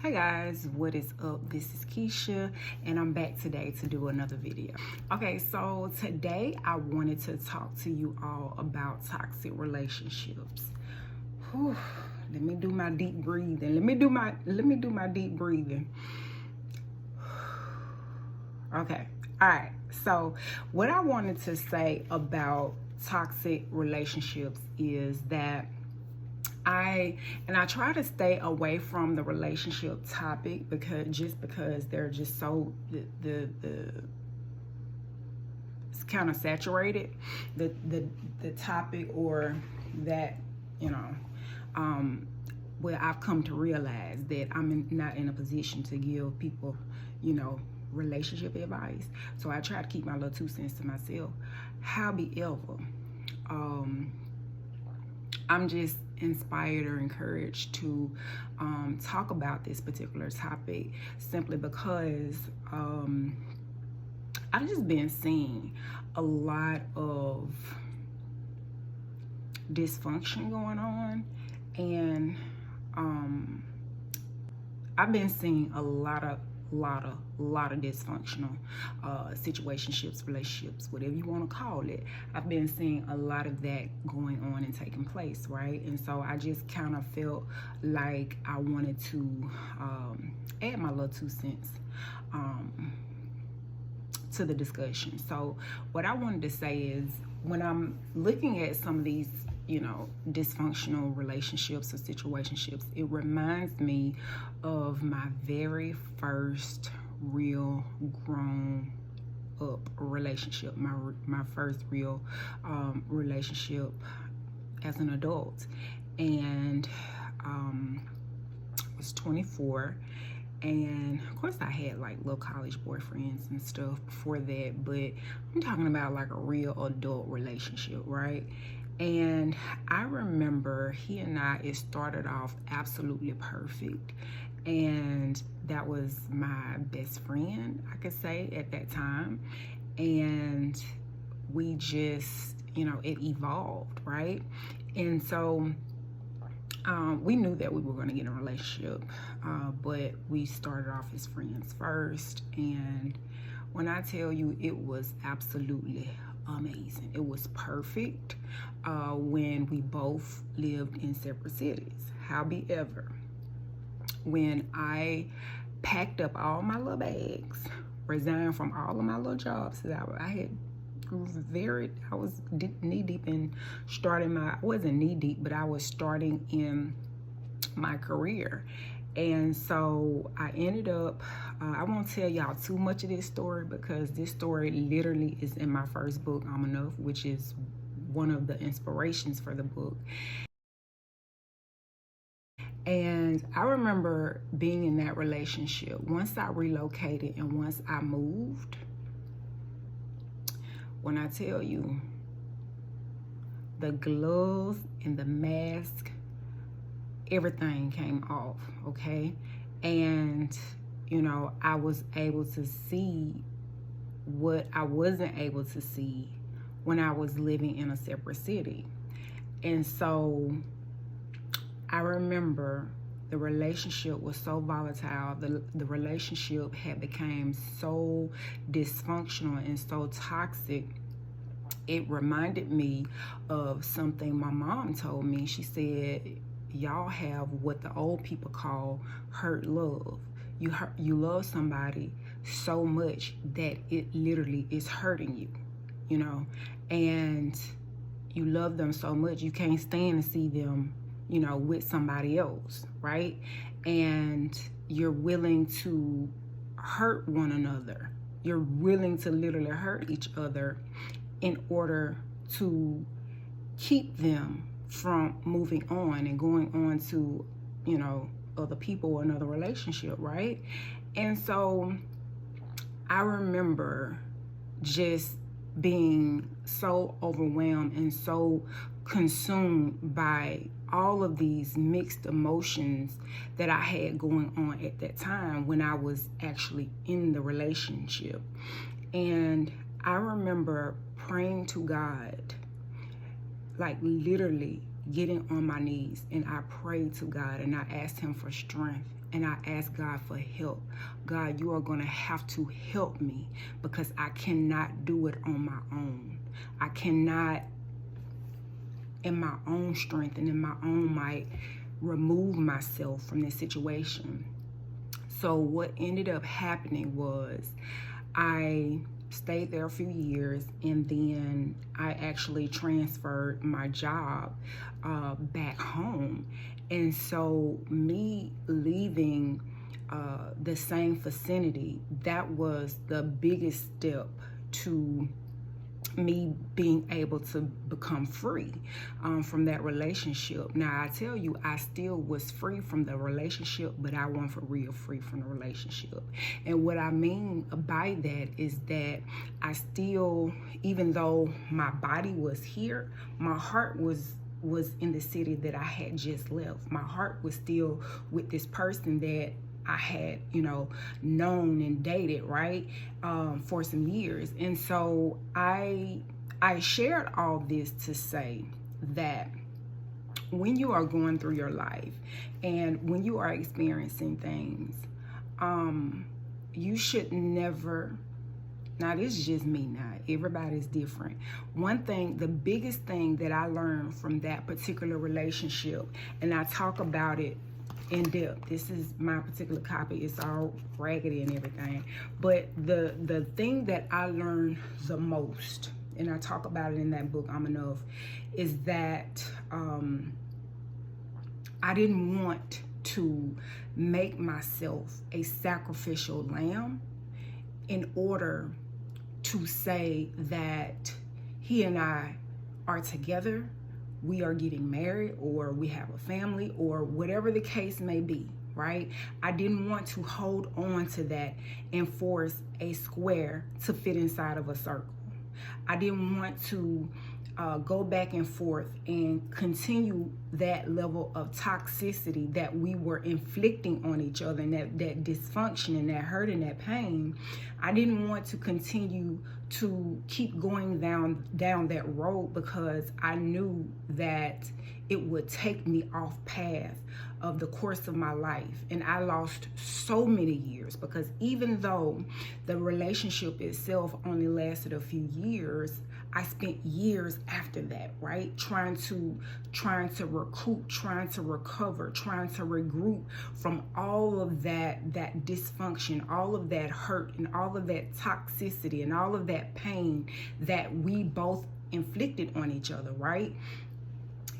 Hey guys, what is up? This is Keisha and I'm back today to do another video. Okay, so today I wanted to talk to you all about toxic relationships. Whew, let me do my deep breathing. Let me do my deep breathing. Okay. All right. So, what I wanted to say about toxic relationships is that I try to stay away from the relationship topic because they're just so the it's kind of saturated, the topic, or that, you know, well, I've come to realize that I'm not in a position to give people, relationship advice. So I try to keep my little 2 cents to myself. However, I'm just inspired or encouraged to talk about this particular topic simply because I've just been seeing a lot of dysfunction going on, and I've been seeing a lot of dysfunctional situationships, relationships, whatever you want to call it. I've been seeing a lot of that going on and taking place, right? And so I just kind of felt like I wanted to add my little 2 cents to the discussion. So what I wanted to say is, when I'm looking at some of these, dysfunctional relationships or situationships, it reminds me of my very first real grown up relationship, my first real relationship as an adult. And I was 24. And of course I had like little college boyfriends and stuff before that, but I'm talking about like a real adult relationship, right? And I remember he and I, it started off absolutely perfect. And that was my best friend, I could say, at that time. And we just, it evolved, right? And so we knew that we were going to get in a relationship, but we started off as friends first. And when I tell you, it was absolutely amazing. It was perfect when we both lived in separate cities. However, when I packed up all my little bags, resigned from all of my little jobs that I had, I was knee deep in starting I wasn't knee deep, but I was starting in my career. And so I ended up, I won't tell y'all too much of this story because this story literally is in my first book, I'm Enough, which is one of the inspirations for the book. And I remember being in that relationship. Once I relocated and once I moved, when I tell you, the gloves and the mask, everything came off, okay? And, I was able to see what I wasn't able to see when I was living in a separate city. And so I remember the relationship was so volatile. The relationship had become so dysfunctional and so toxic. It reminded me of something my mom told me. She said, y'all have what the old people call hurt love. You love somebody so much that it literally is hurting you, and you love them so much you can't stand to see them, with somebody else, right? And you're willing to hurt one another. You're willing to literally hurt each other in order to keep them from moving on and going on to, other people or another relationship, right? And so I remember just being so overwhelmed and so consumed by all of these mixed emotions that I had going on at that time when I was actually in the relationship. And I remember praying to God, like literally getting on my knees, and I prayed to God, and I asked him for strength, and I asked God for help. God, you are going to have to help me, because I cannot do it on my own. I cannot, in my own strength and in my own might, remove myself from this situation. So what ended up happening was I stayed there a few years, and then I actually transferred my job back home. And so me leaving the same vicinity, that was the biggest step to me being able to become free from that relationship. Now, I tell you, I still was free from the relationship, but I wasn't for real free from the relationship. And what I mean by that is that I still, even though my body was here, my heart was in the city that I had just left. My heart was still with this person that I had, known and dated, right, for some years. And so I shared all this to say that when you are going through your life and when you are experiencing things, you should never, now this is just me now, everybody's different. One thing, the biggest thing that I learned from that particular relationship, and I talk about it in depth. This is my particular copy. It's all raggedy and everything. But the thing that I learned the most, and I talk about it in that book, I'm Enough, is that I didn't want to make myself a sacrificial lamb in order to say that he and I are together, we are getting married, or we have a family, or whatever the case may be, right? I didn't want to hold on to that and force a square to fit inside of a circle. I didn't want to go back and forth and continue that level of toxicity that we were inflicting on each other, and that dysfunction and that hurt and that pain. I didn't want to continue to keep going down that road, because I knew that it would take me off path of the course of my life. And I lost so many years, because even though the relationship itself only lasted a few years, I spent years after that, right? Trying to recoup, trying to recover, trying to regroup from all of that dysfunction, all of that hurt, and all of that toxicity, and all of that pain that we both inflicted on each other, right?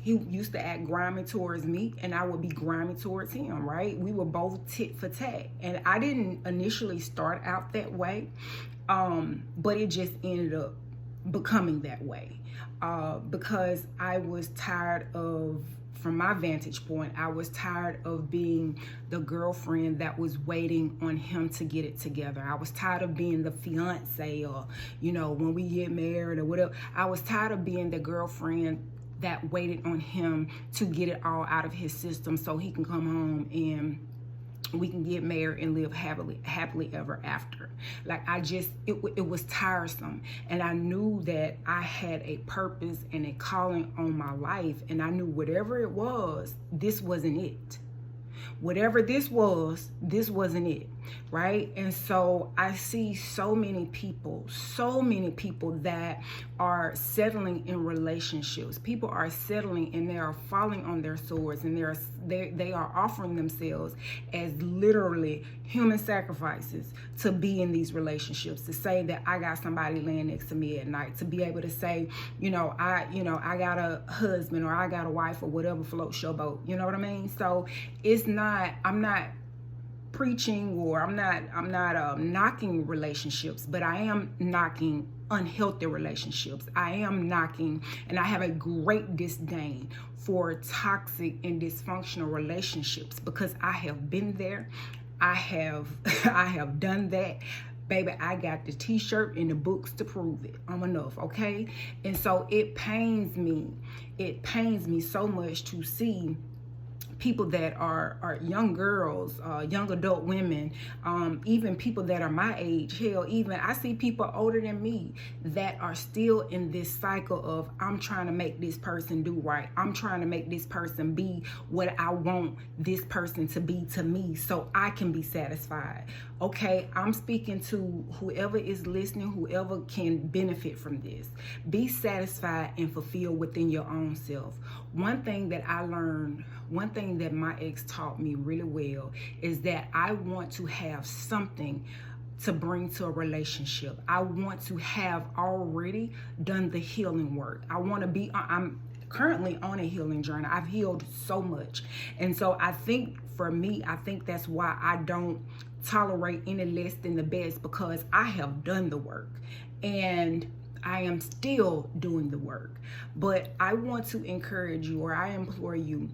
He used to act grimy towards me, and I would be grimy towards him, right? We were both tit for tat. And I didn't initially start out that way, but it just ended up becoming that way, because I was tired of, from my vantage point, I was tired of being the girlfriend that was waiting on him to get it together. I was tired of being the fiance, or, when we get married or whatever. I was tired of being the girlfriend that waited on him to get it all out of his system so he can come home and we can get married and live happily ever after. Like, it was tiresome. And I knew that I had a purpose and a calling on my life. And I knew whatever it was, this wasn't it. Whatever this was, this wasn't it, right? And so I see so many people that are settling in relationships. People are settling and they are falling on their swords, and they are offering themselves as literally human sacrifices to be in these relationships, to say that I got somebody laying next to me at night, to be able to say, I got a husband, or I got a wife, or whatever floats your boat. You know what I mean? So I'm not preaching, or I'm not knocking relationships, but I am knocking unhealthy relationships. I am knocking, and I have a great disdain for toxic and dysfunctional relationships, because I have been there. I have done that. Baby, I got the t-shirt and the books to prove it. I'm enough, okay? And so it pains me so much to see people that are young girls, young adult women, even people that are my age. Hell, even I see people older than me that are still in this cycle of, I'm trying to make this person do right. I'm trying to make this person be what I want this person to be to me so I can be satisfied. Okay, I'm speaking to whoever is listening, whoever can benefit from this. Be satisfied and fulfilled within your own self. One thing that I learned, one thing that my ex taught me really well is that I want to have something to bring to a relationship. I want to have already done the healing work. I'm currently on a healing journey. I've healed so much. And so I think for me, I think that's why I don't tolerate any less than the best, because I have done the work and I am still doing the work. But I want to encourage you, or I implore you,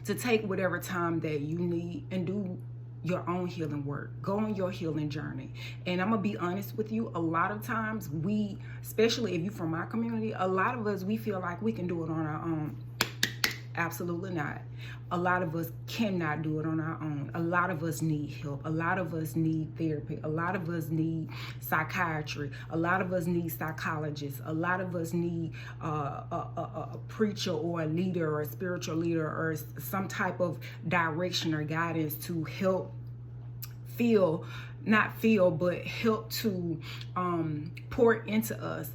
to take whatever time that you need and do your own healing work. Go on your healing journey. And I'm gonna be honest with you, a lot of times we, especially if you're from my community, a lot of us, we feel like we can do it on our own. Absolutely not. A lot of us cannot do it on our own. A lot of us need help. A lot of us need therapy. A lot of us need psychiatry. A lot of us need psychologists. A lot of us need a preacher or a leader or a spiritual leader or some type of direction or guidance to help but help to pour into us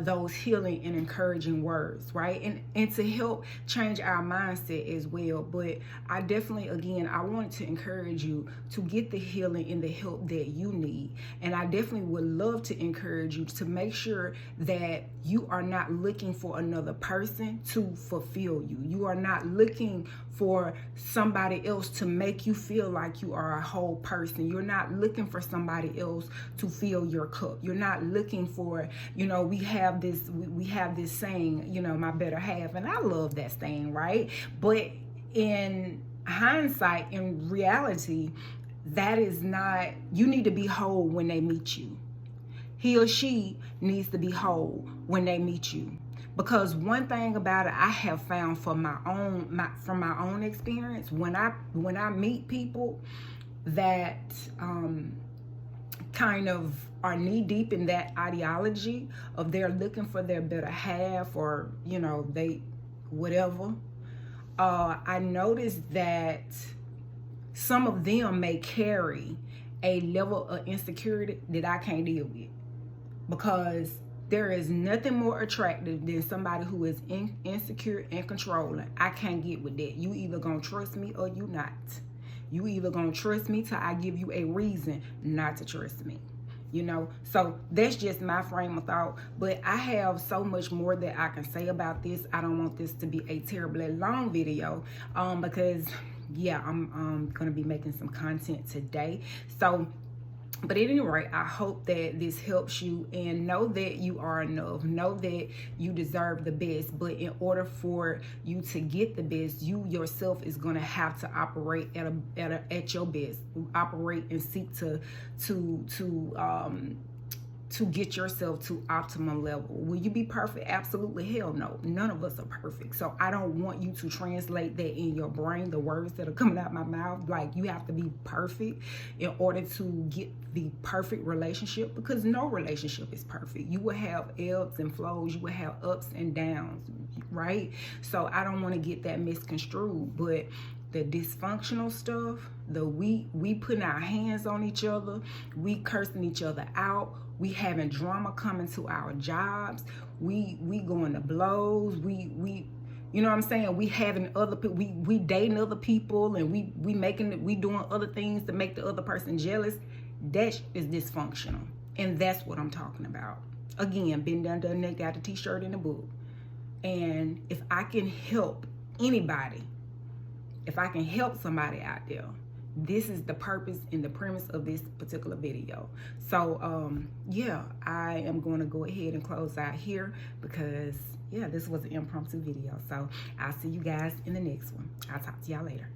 those healing and encouraging words, right? And to help change our mindset as well. But I definitely, again, I wanted to encourage you to get the healing and the help that you need. And I definitely would love to encourage you to make sure that you are not looking for another person to fulfill you. You are not looking for somebody else to make you feel like you are a whole person. You're not looking for somebody else to fill your cup. You're not looking for, we have this saying, my better half, and I love that saying, right? But in hindsight, in reality, that is not, you need to be whole when they meet you. He or she needs to be whole when they meet you. Because one thing about it, I have found from my own experience, when I meet people that kind of are knee deep in that ideology of they're looking for their better half, or they whatever, I noticed that some of them may carry a level of insecurity that I can't deal with, because there is nothing more attractive than somebody who is insecure and controlling. I can't get with that. You either gonna trust me or you not. You either gonna trust me till I give you a reason not to trust me. So that's just my frame of thought. But I have so much more that I can say about this. I don't want this to be a terribly long video, because I'm gonna be making some content today. But at any rate, I hope that this helps you, and know that you are enough. Know that you deserve the best. But in order for you to get the best, you yourself is going to have to operate at your best. Operate and seek to get yourself to optimum level. Will you be perfect? Absolutely hell no. None of us are perfect. So I don't want you to translate that in your brain, the words that are coming out my mouth, like you have to be perfect in order to get the perfect relationship, because no relationship is perfect. You will have ebbs and flows. You will have ups and downs, right? So I don't want to get that misconstrued. But the dysfunctional stuff, we putting our hands on each other, we cursing each other out, we having drama coming to our jobs, we going to blows, we you know what I'm saying, we having other people, we dating other people, and we doing other things to make the other person jealous. That is dysfunctional, and that's what I'm talking about. Again, been done that, got the t-shirt in the book. And if I can help anybody, if I can help somebody out there, this is the purpose and the premise of this particular video. So I am going to go ahead and close out here, because this was an impromptu video. So I'll see you guys in the next one. I'll talk to y'all later.